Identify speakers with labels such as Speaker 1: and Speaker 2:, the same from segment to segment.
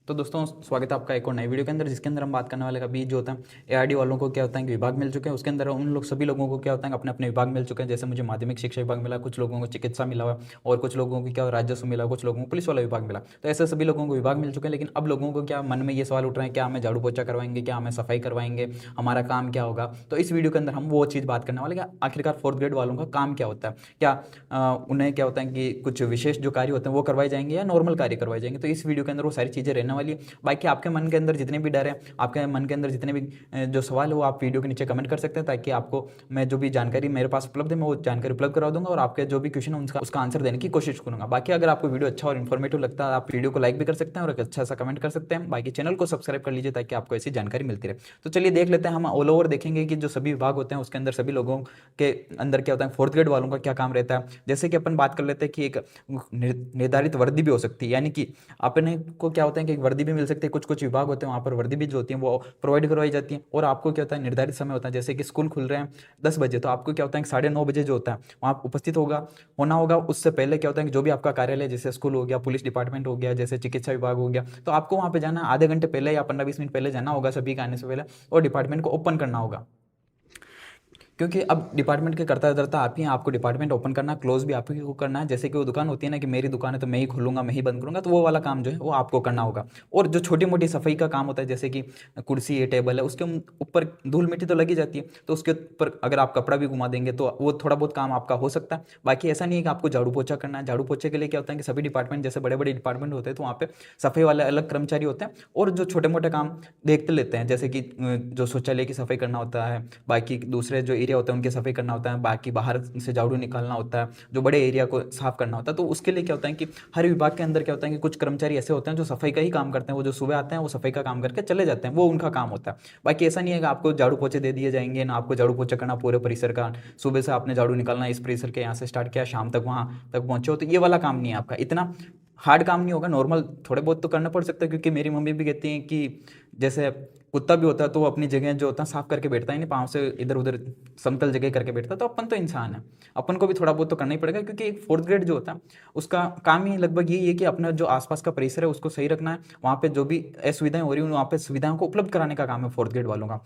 Speaker 1: तो दोस्तों स्वागत है आपका एक और नई वीडियो के अंदर, जिसके अंदर हम बात करने वाले का बीच जो होता है एआरडी वालों को क्या होता है कि विभाग मिल चुके हैं। उसके अंदर उन लोग सभी लोगों को क्या होता है अपने अपने विभाग मिल चुके हैं। जैसे मुझे माध्यमिक शिक्षा विभाग मिला, कुछ लोगों को चिकित्सा मिला हुआ और कुछ लोगों को क्या राजस्व मिला, कुछ लोगों को पुलिस वाला विभाग मिला। तो ऐसे सभी लोगों को विभाग मिल चुके हैं। लेकिन अब लोगों को क्या मन में ये सवाल उठ रहे हैं, क्या हमें झाड़ू पोछा करवाएंगे, क्या हमें सफाई करवाएंगे, हमारा काम क्या होगा। तो इस वीडियो के अंदर हम वो चीज़ बात करने वाले कि आखिरकार फोर्थ ग्रेड वालों का काम क्या होता है, क्या उन्हें क्या होता है कि कुछ विशेष जो कार्य होते हैं वो करवाए जाएंगे या नॉर्मल कार्य करवाए जाएंगे। तो इस वीडियो के अंदर वो सारी चीज़ें रहने वाली है। बाकी आपके मन के अंदर जितने भी डर है, आपके मन के अंदर जितने भी जो सवाल है वो आप वीडियो के नीचे कमेंट कर सकते हैं, ताकि आपको मैं जो भी जानकारी मेरे पास उपलब्ध है मैं वो जानकारी उपलब्ध करा दूंगा और आपके जो भी क्वेश्चन है उसका आंसर देने की कोशिश करूंगा। बाकी अगर आपको वीडियो अच्छा और इन्फॉर्मेटिव लगता है आप वीडियो को लाइक भी कर सकते हैं और एक अच्छा सा कमेंट कर सकते हैं। बाकी चैनल को सब्सक्राइब कर लीजिए ताकि आपको ऐसी जानकारी मिलती रहे। तो चलिए देख लेते हैं, हम ऑल ओवर देखेंगे कि जो सभी विभाग होते हैं उसके अंदर सभी लोगों के अंदर क्या होता है, फोर्थ ग्रेड वालों का क्या काम रहता है। जैसे कि अपन बात कर लेते हैं कि एक निर्धारित वर्दी भी हो सकती है, यानी कि अपने को क्या होता है कि एक वर्दी भी मिल सकती है। कुछ कुछ विभाग होते हैं वहाँ पर वर्दी भी जो होती है वो प्रोवाइड करवाई जाती है। और आपको क्या होता है निर्धारित समय होता है, जैसे कि स्कूल खुल रहे हैं 10 बजे, तो आपको क्या होता है 9:30 बजे जो होता है वहाँ उपस्थित होना होगा। उससे पहले क्या होता है कि जो भी आपका कार्यालय, जैसे स्कूल हो गया, पुलिस डिपार्टमेंट हो गया, जैसे चिकित्सा विभाग हो गया, तो आपको वहाँ पे जाना आधे घंटे पहले या 15-20 मिनट पहले जाना होगा सभी के आने से पहले, और डिपार्टमेंट को ओपन करना होगा। क्योंकि अब डिपार्टमेंट के करता धरता आप ही हैं, आपको डिपार्टमेंट ओपन करना, क्लोज भी आप ही को करना है। जैसे कि वो दुकान होती है ना कि मेरी दुकान है तो मैं ही खोलूंगा, मैं ही बंद करूंगा, तो वो वाला काम जो है वो आपको करना होगा। और जो छोटी मोटी सफाई का काम होता है, जैसे कि कुर्सी है, टेबल है, उसके ऊपर धूल मिट्टी तो लगी जाती है, तो उसके ऊपर अगर आप कपड़ा भी घुमा देंगे तो वो थोड़ा बहुत काम आपका हो सकता है। बाकी ऐसा नहीं है कि आपको झाड़ू पोछा करना है। झाड़ू पोछे के लिए क्या होता है कि सभी डिपार्टमेंट, जैसे बड़े बड़े डिपार्टमेंट होते हैं तो वहाँ पे सफाई वाले अलग कर्मचारी होते हैं और जो छोटे मोटे काम देखते लेते हैं, जैसे कि जो शौचालय की सफाई करना होता है, बाकी दूसरे जो एरिया होते हैं उनकी सफाई करना होता है, बाकी बाहर से झाड़ू निकालना होता है, जो बड़े एरिया को साफ करना होता है। तो उसके लिए क्या होता है कि हर विभाग के अंदर क्या होता है कि कुछ कर्मचारी ऐसे होते हैं जो सफाई का ही काम करते हैं। वो जो सुबह आते हैं वो सफाई का काम करके चले जाते हैं, वो उनका काम होता है। बाकी ऐसा नहीं है कि आपको झाड़ू पोछे दे दिए जाएंगे ना, आपको झाड़ू पोछा करना पूरे परिसर का। सुबह से आपने झाड़ू निकालना इस परिसर के यहाँ से स्टार्ट किया, शाम तक वहाँ तक पहुंचे हो, तो ये वाला काम नहीं है आपका। इतना हार्ड काम नहीं होगा, नॉर्मल थोड़े बहुत तो करना पड़ सकता है। क्योंकि मेरी मम्मी भी कहती हैं कि जैसे कुत्ता भी होता है तो वो अपनी जगह जो होता है साफ करके बैठता है, नहीं पाँव से इधर उधर समतल जगह करके बैठता है। तो अपन तो इंसान है, अपन को भी थोड़ा बहुत तो करना ही पड़ेगा। क्योंकि एक फोर्थ ग्रेड जो होता है उसका काम ही लगभग यही है कि अपना जो आसपास का परिसर है उसको सही रखना है। वहाँ पे जो भी असुविधाएं हो रही है वहाँ पे सुविधाओं को उपलब्ध कराने का काम है फोर्थ ग्रेड वालों का।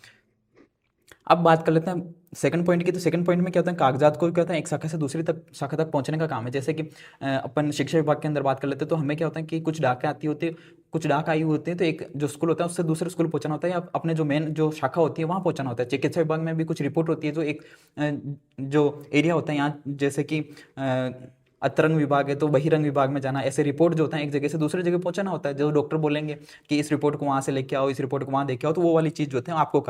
Speaker 1: अब बात कर लेते हैं सेकंड पॉइंट की। तो सेकंड पॉइंट में क्या होता है, कागजात को क्या होता है एक शाखा से दूसरी तक शाखा तक पहुंचने का काम है। जैसे कि अपन शिक्षा विभाग के अंदर बात कर लेते हैं तो हमें क्या होता है कि कुछ डाकें आती होती है, कुछ डाक आई होती है, तो एक जो स्कूल होता है उससे दूसरे स्कूल पहुंचाना होता है, या अपने जो मेन जो शाखा होती है वहाँ पहुंचाना होता है। चिकित्सा विभाग में भी कुछ रिपोर्ट होती है, जो एक जो एरिया होता है यहाँ, जैसे कि अतरंग विभाग है तो बहिरंग विभाग में जाना, ऐसे रिपोर्ट जो होता है एक जगह से दूसरे जगह पहुंचाना होता है। जो डॉक्टर बोलेंगे कि इस रिपोर्ट को वहाँ से लेके आओ, इस रिपोर्ट को वहाँ लेके आओ, तो वो वाली चीज़ जो होती है आपको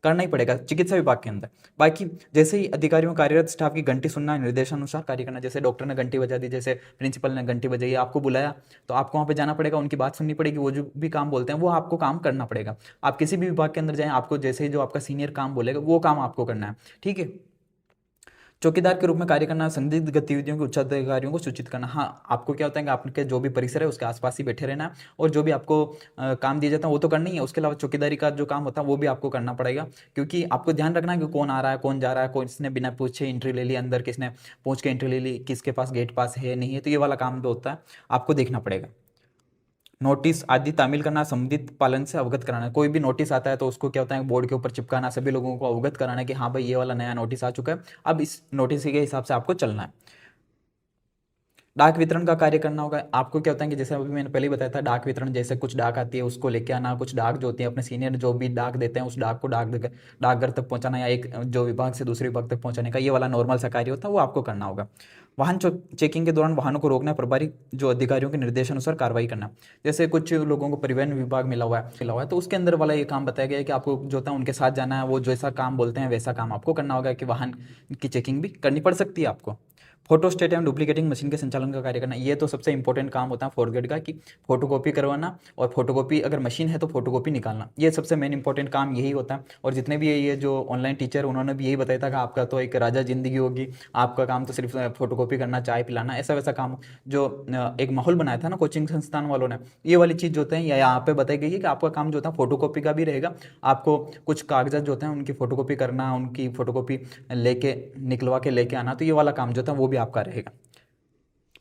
Speaker 1: करना ही पड़ेगा चिकित्सा विभाग के अंदर। बाकी जैसे ही अधिकारियों कार्यरत स्टाफ की घंटी सुनना, निर्देशानुसार कार्य करना। जैसे डॉक्टर ने घंटी बजा दी, जैसे प्रिंसिपल ने घंटी बजाई, आपको बुलाया तो आपको वहाँ पे जाना पड़ेगा, उनकी बात सुननी पड़ेगी, वो जो भी काम बोलते हैं वो आपको काम करना पड़ेगा। आप किसी भी विभाग के अंदर जाएं, आपको जैसे ही जो आपका सीनियर काम बोलेगा वो काम आपको करना है, ठीक है। चौकीदार के रूप में कार्य करना, संदिग्ध गतिविधियों के उच्चाधिकारियों को सूचित करना। हाँ, आपको क्या होता है कि आपके जो भी परिसर है उसके आसपास ही बैठे रहना है, और जो भी आपको काम दिया जाता है वो तो करना ही है। उसके अलावा चौकीदारी का जो काम होता है वो भी आपको करना पड़ेगा। क्योंकि आपको ध्यान रखना है कि कौन आ रहा है, कौन जा रहा है, कौन किसने बिना पूछे एंट्री ले ली अंदर, किसने पूछ के एंट्री ले ली, किसके पास गेट पास है नहीं है। तो ये वाला काम जो होता है आपको देखना पड़ेगा। नोटिस आदि तामील करना, संबंधित पालन से अवगत कराना। कोई भी नोटिस आता है तो उसको क्या होता है बोर्ड के ऊपर चिपकाना, सभी लोगों को अवगत कराना कि हाँ भाई ये वाला नया नोटिस आ चुका है, अब इस नोटिस के हिसाब से आपको चलना है। डाक वितरण का कार्य करना होगा। आपको क्या होता है कि जैसे अभी मैंने पहले ही बताया था, डाक वितरण, जैसे कुछ डाक आती है उसको लेके आना, कुछ डाक जो होती है अपने सीनियर जो भी डाक देते हैं उस डाक को डाकघर तक पहुंचाना, या एक जो विभाग से दूसरे विभाग तक पहुंचाने का, ये वाला नॉर्मल सा कार्य होता है वो आपको करना होगा। वाहन चेकिंग के दौरान वाहनों को रोकना, प्रभारी जो अधिकारियों के निर्देशानुसार कार्रवाई करना। जैसे कुछ लोगों को परिवहन विभाग मिला हुआ है तो उसके अंदर वाला ये काम बताया गया है कि आपको जो होता है उनके साथ जाना है, वो जैसा काम बोलते हैं वैसा काम आपको करना होगा, कि वाहन की चेकिंग भी करनी पड़ सकती है आपको। फोटोस्टेट एवं डुप्लीकेटिंग मशीन के संचालन का कार्य करना, ये तो सबसे इंपॉर्टेंट काम होता है फोर्थ ग्रेड का, कि फोटोकॉपी करवाना और फोटोकॉपी अगर मशीन है तो फोटोकॉपी निकालना, ये सबसे मेन इंपॉर्टेंट काम यही होता है। और जितने भी ये जो ऑनलाइन टीचर उन्होंने भी यही बताया था कि आपका तो एक राजा जिंदगी होगी, आपका काम तो सिर्फ फोटोकॉपी करना, चाय पिलाना, ऐसा वैसा काम जो एक माहौल बनाया था ना कोचिंग संस्थान वालों ने, ये वाली चीज़ जो होते हैं यहाँ पे बताई गई है कि आपका काम जो होता है फोटोकॉपी का भी रहेगा। आपको कुछ कागजात जो होते हैं उनकी फोटोकॉपी करना, उनकी फोटोकॉपी लेके निकलवा के लेके आना, तो ये वाला काम जो होता है वो भी आपका रहेगा।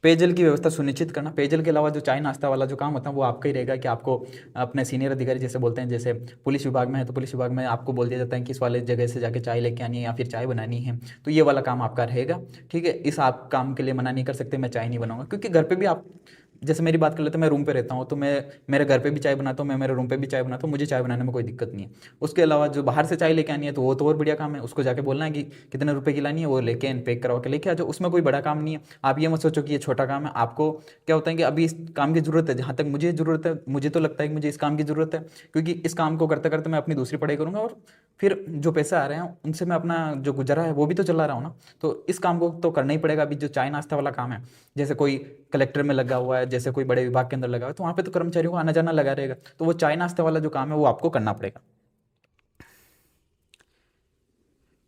Speaker 1: पेयजल की व्यवस्था सुनिश्चित करना। पेयजल के अलावा जो चाय नाश्ता वाला जो काम होता है वो आपका ही रहेगा कि आपको अपने सीनियर अधिकारी जैसे बोलते हैं, जैसे पुलिस विभाग में है तो पुलिस विभाग में आपको बोल दिया जाता है कि इस वाले जगह से जाके चाय लेके आनी है या फिर चाय बनानी है, तो ये वाला काम आपका रहेगा। ठीक है, इस आप काम के लिए मना नहीं कर सकते मैं चाय नहीं बनाऊंगा, क्योंकि घर पे भी आप, जैसे मेरी बात कर लेते हैं, मैं रूम पे रहता हूँ तो मैं मेरे घर पे भी चाय बनाता हूँ, मैं मेरे रूम पे भी चाय बनाता हूँ, मुझे चाय बनाने में कोई दिक्कत नहीं है। उसके अलावा जो बाहर से चाय लेके आनी है तो वो तो और बढ़िया काम है, उसको जाके बोलना है कि कितने रुपए की लानी है, वो लेके पैक करवा के लेके आ जाओ, उसमें कोई बड़ा काम नहीं है। आप ये मत सोचो कि ये छोटा काम है। आपको क्या होता है कि अभी इस काम की ज़रूरत है, जहाँ तक मुझे ज़रूरत है, मुझे तो लगता है कि मुझे इस काम की ज़रूरत है, क्योंकि इस काम को करते करते मैं अपनी दूसरी पढ़ाई करूँगा और फिर जो पैसे आ रहे हैं उनसे मैं अपना जो गुजारा है वो भी तो चला रहा हूँ ना। तो इस काम को तो करना ही पड़ेगा। अभी जो चाय नाश्ता वाला काम है, जैसे कोई कलेक्टर में लगा हुआ है, जैसे कोई बड़े विभाग के अंदर लगा हुआ है, तो वहाँ पे तो कर्मचारियों को आना जाना लगा रहेगा, तो वो चाय नाश्ते वाला जो काम है वो आपको करना पड़ेगा।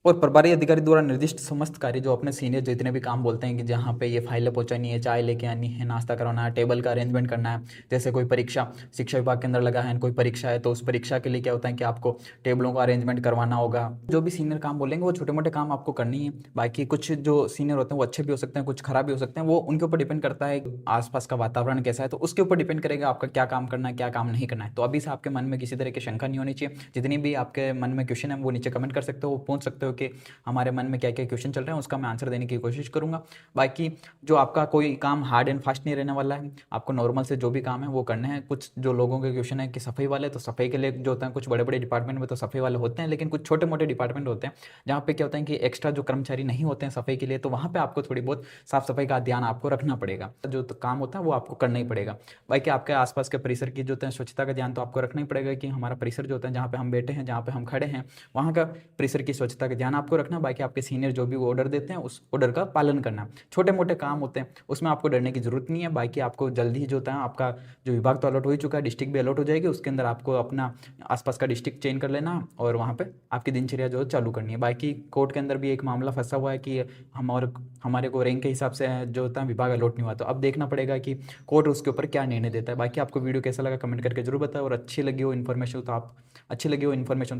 Speaker 1: और प्रभारी अधिकारी द्वारा निर्दिष्ट समस्त कार्य जो अपने सीनियर जितने भी काम बोलते हैं कि जहाँ पे ये फाइलें पहुँचानी है, चाय लेके आनी है, नाश्ता करवाना है, टेबल का अरेंजमेंट करना है, जैसे कोई परीक्षा शिक्षा विभाग के अंदर लगा है, कोई परीक्षा है तो उस परीक्षा के लिए क्या होता है कि आपको टेबलों का अरेंजमेंट करवाना होगा। जो भी सीनियर काम बोलेंगे वो छोटे मोटे काम आपको करनी है। बाकी कुछ जो सीनियर होते हैं वो अच्छे भी हो सकते हैं, कुछ खराब भी हो सकते हैं, वो उनके ऊपर डिपेंड करता है आसपास का वातावरण कैसा है, तो उसके ऊपर डिपेंड करेगा आपका क्या काम करना है, क्या काम नहीं करना है। तो अभी से आपके मन में किसी तरह की शंका नहीं होनी चाहिए। जितनी भी आपके मन में क्वेश्चन है वो नीचे कमेंट कर सकते हो, वो पूछ सकते हो कि हमारे मन में क्या क्या क्वेश्चन चल रहे हैं, उसका मैं आंसर देने की कोशिश करूंगा। बाकी जो आपका कोई काम हार्ड एंड फास्ट नहीं रहने वाला है, आपको नॉर्मल से जो भी काम है वो करने हैं। कुछ जो लोगों के क्वेश्चन है कि सफाई वाले, तो सफाई के लिए जो होता है कुछ बड़े बड़े डिपार्टमेंट में तो सफाई वाले होते हैं, लेकिन कुछ छोटे मोटे डिपार्टमेंट होते हैं जहाँ पे क्या होता है कि एक्स्ट्रा जो कर्मचारी नहीं होते हैं सफाई के लिए, तो वहाँ पे आपको थोड़ी बहुत साफ सफाई का ध्यान आपको रखना पड़ेगा। जो तो काम होता है वो आपको करना ही पड़ेगा। बाकी आपके आसपास के परिसर की जो होता है स्वच्छता का ध्यान तो आपको रखना ही पड़ेगा कि हमारा परिसर जो होता है जहाँ पे हम बैठे हैं, जहाँ पे हम खड़े हैं, वहाँ का परिसर की स्वच्छता का ध्यान आपको रखना। बाकी आपके सीनियर जो भी ऑर्डर देते हैं उस ऑर्डर का पालन करना। छोटे मोटे काम होते हैं उसमें आपको डरने की जरूरत नहीं है। बाकी आपको जल्दी ही जो होता है आपका जो विभाग तो अलॉट हो ही चुका है, डिस्ट्रिक्ट भी अलॉट हो जाएगी, उसके अंदर आपको अपना आसपास का डिस्ट्रिक्ट चेंज कर लेना और वहाँ पे आपकी दिनचर्या जो चालू करनी है। बाकी कोर्ट के अंदर भी एक मामला फंसा हुआ है कि हम और हमारे को रैंक के हिसाब से जो होता है विभाग अलॉट नहीं हुआ, तो अब देखना पड़ेगा कि कोर्ट उसके ऊपर क्या निर्णय देता है। बाकी आपको वीडियो कैसा लगा कमेंट करके जरूर बताएं, और अच्छी लगी हो इन्फॉर्मेशन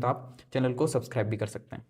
Speaker 1: तो आप चैनल को सब्सक्राइब भी कर सकते हैं।